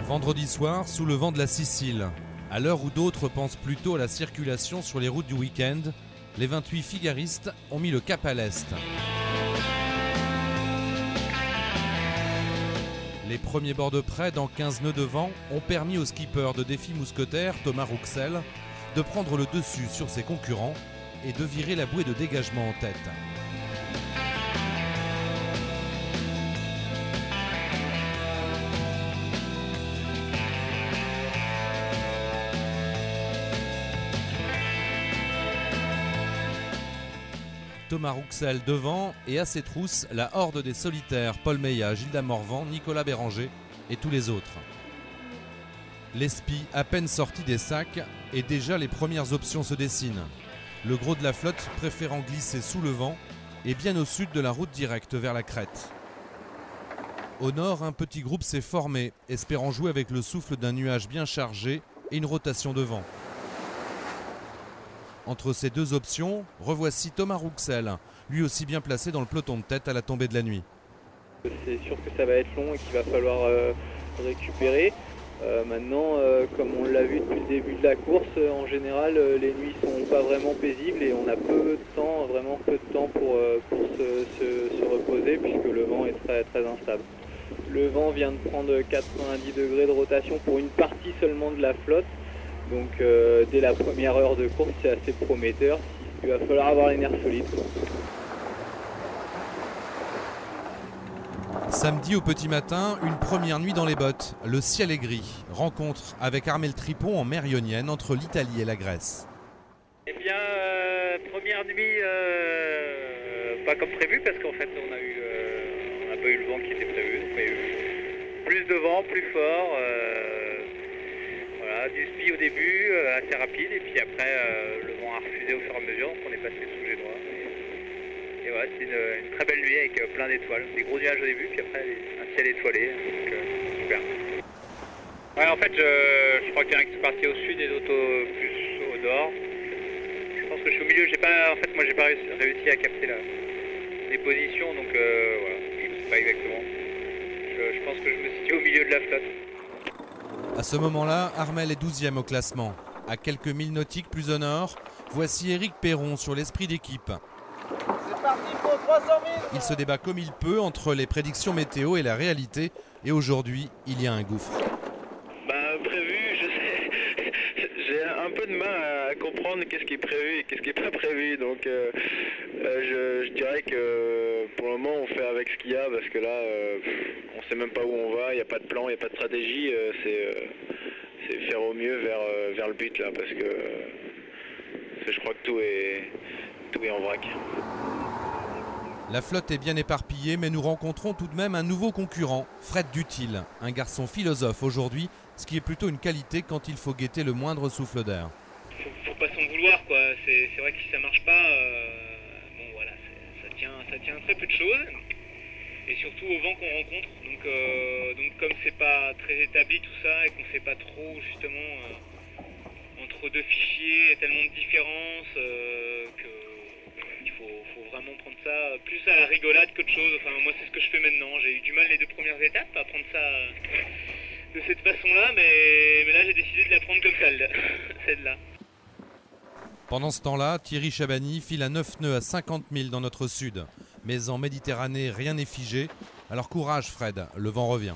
Vendredi soir, sous le vent de la Sicile, à l'heure où d'autres pensent plutôt à la circulation sur les routes du week-end, les 28 figaristes ont mis le cap à l'est. Les premiers bords de près dans 15 nœuds de vent ont permis au skipper de défi mousquetaire, Thomas Rouxel, de prendre le dessus sur ses concurrents et de virer la bouée de dégagement en tête. Thomas Rouxel devant et à ses trousses la horde des solitaires Paul Meillat, Gilda Morvan, Nicolas Béranger et tous les autres. Les spies à peine sortis des sacs et déjà les premières options se dessinent. Le gros de la flotte préférant glisser sous le vent et bien au sud de la route directe vers la crête. Au nord, un petit groupe s'est formé, espérant jouer avec le souffle d'un nuage bien chargé et une rotation de vent. Entre ces deux options, revoici Thomas Rouxel, lui aussi bien placé dans le peloton de tête à la tombée de la nuit. C'est sûr que ça va être long et qu'il va falloir récupérer. Maintenant, comme on l'a vu depuis le début de la course, en général, les nuits sont pas vraiment paisibles et on a peu de temps, vraiment peu de temps pour se reposer puisque le vent est très, très instable. Le vent vient de prendre 90 degrés de rotation pour une partie seulement de la flotte. Donc dès la première heure de course, c'est assez prometteur. Il va falloir avoir les nerfs solides. Samedi au petit matin, une première nuit dans les bottes. Le ciel est gris. Rencontre avec Armel Tripon en mer Ionienne entre l'Italie et la Grèce. Eh bien, première nuit pas comme prévu parce qu'en fait on n'a pas eu le vent qui était prévu. Donc, il y a eu plus de vent, plus fort. Voilà, du spi au début, assez rapide, et puis après le vent a refusé au fur et à mesure, donc on est passé sous les droits. Et voilà, c'est une très belle nuit avec plein d'étoiles, des gros nuages au début, puis après un ciel étoilé, donc super. Ouais, en fait, je crois qu'il y en a qui sont partis au sud et d'autres plus au nord. Je pense que je suis au milieu, moi j'ai pas réussi à capter les positions, donc voilà, je sais pas exactement. Je pense que je me situe au milieu de la flotte. À ce moment-là, Armel est 12e au classement. À quelques milles nautiques plus au nord, voici Éric Perron sur l'esprit d'équipe. C'est parti pour 300 000. Il se débat comme il peut entre les prédictions météo et la réalité. Et aujourd'hui, il y a un gouffre. Prévu, je sais. J'ai un peu de mal à comprendre qu'est-ce qui est prévu et qu'est-ce qui n'est pas prévu. Donc je dirais que pour le moment on fait avec ce qu'il y a parce que là on sait même pas où on va, il n'y a pas de plan, il n'y a pas de stratégie, c'est faire au mieux vers le but là parce que je crois que tout est en vrac. La flotte est bien éparpillée, mais nous rencontrons tout de même un nouveau concurrent, Fred Dutil, un garçon philosophe aujourd'hui, ce qui est plutôt une qualité quand il faut guetter le moindre souffle d'air. Faut pas s'en vouloir, quoi. C'est vrai que si ça marche pas, bon voilà, ça tient à très peu de choses, et surtout au vent qu'on rencontre. Donc comme c'est pas très établi tout ça et qu'on sait pas trop justement entre deux fichiers, il y a tellement de différences qu'il faut vraiment prendre ça plus à la rigolade qu'autre chose. Enfin moi c'est ce que je fais maintenant. J'ai eu du mal les 2 premières étapes à prendre ça de cette façon-là, mais là j'ai décidé de la prendre comme celle-là. Pendant ce temps-là, Thierry Chabani file à 9 nœuds à 50 000 dans notre sud. Mais en Méditerranée, rien n'est figé. Alors courage Fred, le vent revient.